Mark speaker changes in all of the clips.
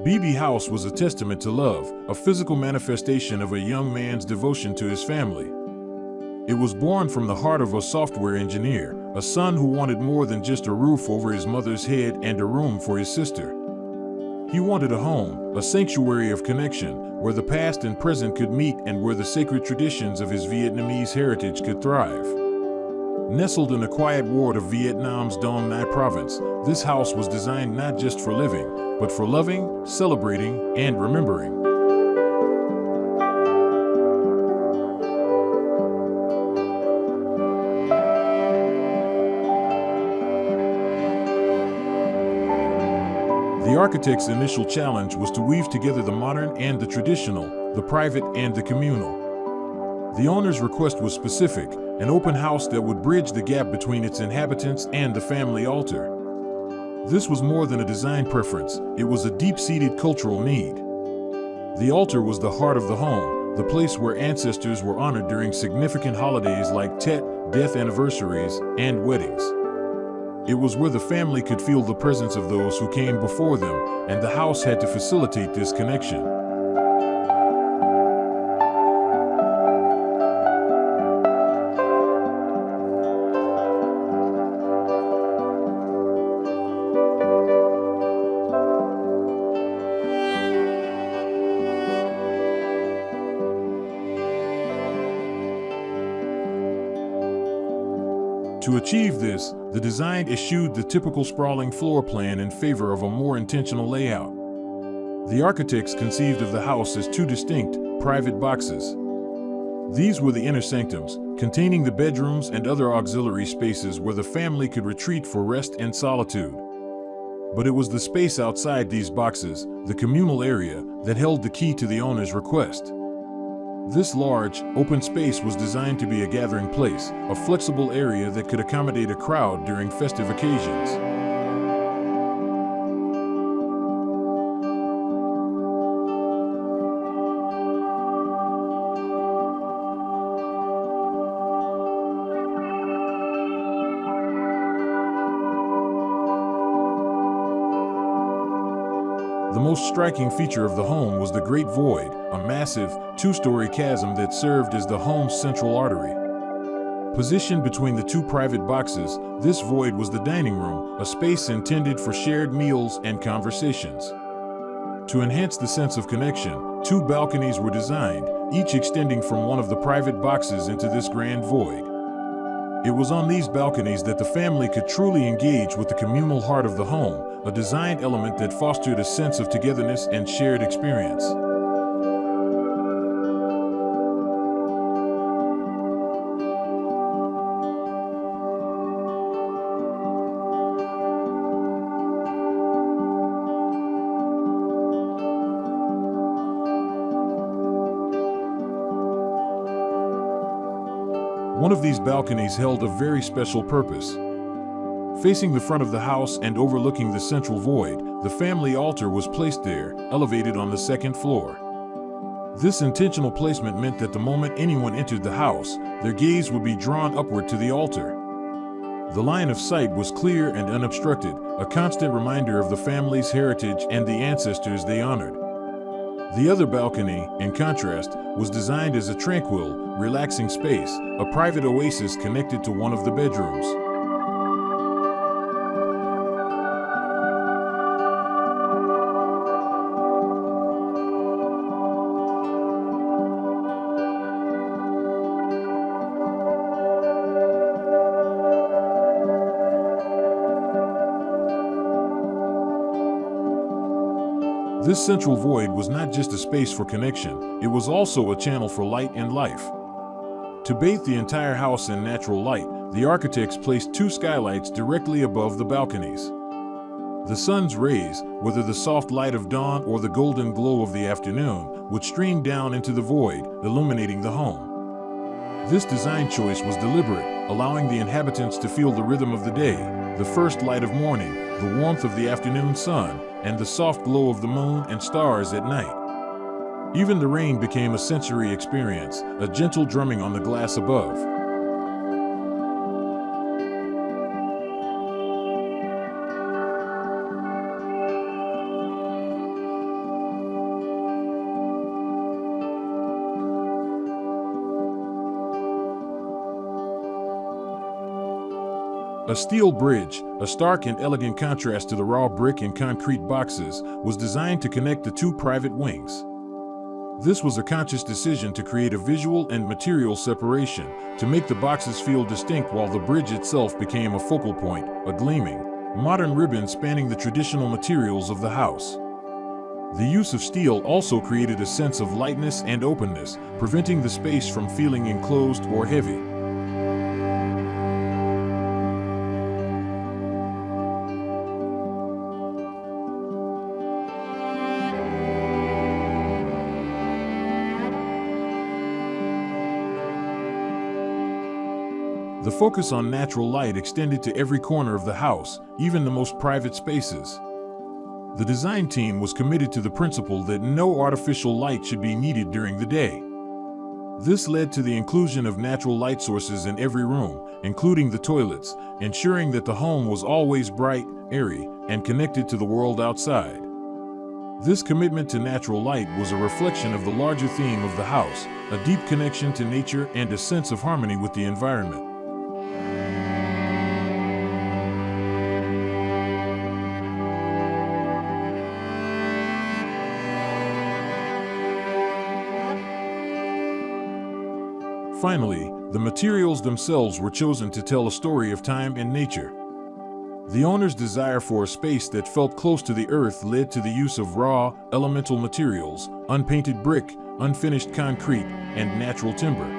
Speaker 1: BiBi House was a testament to love, a physical manifestation of a young man's devotion to his family. It was born from the heart of a software engineer, a son who wanted more than just a roof over his mother's head and a room for his sister. He wanted a home, a sanctuary of connection, where the past and present could meet and where the sacred traditions of his Vietnamese heritage could thrive. Nestled in a quiet ward of Vietnam's Dong Nai province, this house was designed not just for living, but for loving, celebrating, and remembering. The architect's initial challenge was to weave together the modern and the traditional, the private and the communal. The owner's request was specific, an open house that would bridge the gap between its inhabitants and the family altar. This was more than a design preference, it was a deep-seated cultural need. The altar was the heart of the home, the place where ancestors were honored during significant holidays like Tet, death anniversaries, and weddings. It was where the family could feel the presence of those who came before them, and the house had to facilitate this connection. To achieve this, the design eschewed the typical sprawling floor plan in favor of a more intentional layout. The architects conceived of the house as two distinct, private boxes. These were the inner sanctums, containing the bedrooms and other auxiliary spaces where the family could retreat for rest and solitude. But it was the space outside these boxes, the communal area, that held the key to the owner's request. This large, open space was designed to be a gathering place, a flexible area that could accommodate a crowd during festive occasions. The most striking feature of the home was the Great Void, a massive, two-story chasm that served as the home's central artery. Positioned between the two private boxes, this void was the dining room, a space intended for shared meals and conversations. To enhance the sense of connection, two balconies were designed, each extending from one of the private boxes into this grand void. It was on these balconies that the family could truly engage with the communal heart of the home, a design element that fostered a sense of togetherness and shared experience. One of these balconies held a very special purpose. Facing the front of the house and overlooking the central void, the family altar was placed there, elevated on the second floor. This intentional placement meant that the moment anyone entered the house, their gaze would be drawn upward to the altar. The line of sight was clear and unobstructed, a constant reminder of the family's heritage and the ancestors they honored. The other balcony, in contrast, was designed as a tranquil, relaxing space, a private oasis connected to one of the bedrooms. This central void was not just a space for connection, it was also a channel for light and life. To bathe the entire house in natural light, the architects placed two skylights directly above the balconies. The sun's rays, whether the soft light of dawn or the golden glow of the afternoon, would stream down into the void, illuminating the home. This design choice was deliberate, allowing the inhabitants to feel the rhythm of the day, the first light of morning, the warmth of the afternoon sun, and the soft glow of the moon and stars at night. Even the rain became a sensory experience, a gentle drumming on the glass above. A steel bridge, a stark and elegant contrast to the raw brick and concrete boxes, was designed to connect the two private wings. This was a conscious decision to create a visual and material separation, to make the boxes feel distinct while the bridge itself became a focal point, a gleaming, modern ribbon spanning the traditional materials of the house. The use of steel also created a sense of lightness and openness, preventing the space from feeling enclosed or heavy. The focus on natural light extended to every corner of the house, even the most private spaces. The design team was committed to the principle that no artificial light should be needed during the day. This led to the inclusion of natural light sources in every room, including the toilets, ensuring that the home was always bright, airy, and connected to the world outside. This commitment to natural light was a reflection of the larger theme of the house, a deep connection to nature and a sense of harmony with the environment. Finally, the materials themselves were chosen to tell a story of time and nature. The owner's desire for a space that felt close to the earth led to the use of raw, elemental materials, unpainted brick, unfinished concrete, and natural timber.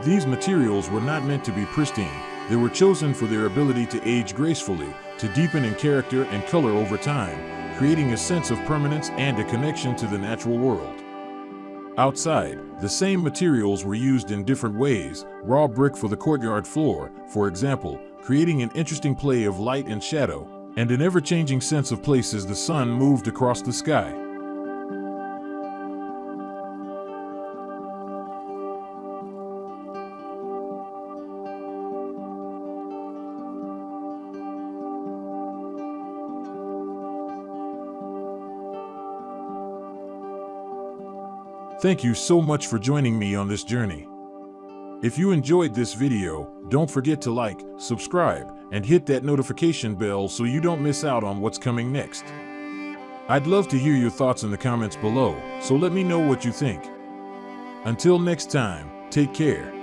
Speaker 1: These materials were not meant to be pristine. They were chosen for their ability to age gracefully, to deepen in character and color over time, creating a sense of permanence and a connection to the natural world. Outside, the same materials were used in different ways, raw brick for the courtyard floor, for example, creating an interesting play of light and shadow, and an ever-changing sense of place as the sun moved across the sky. Thank you so much for joining me on this journey. If you enjoyed this video, don't forget to like, subscribe, and hit that notification bell so you don't miss out on what's coming next. I'd love to hear your thoughts in the comments below, so let me know what you think. Until next time, take care.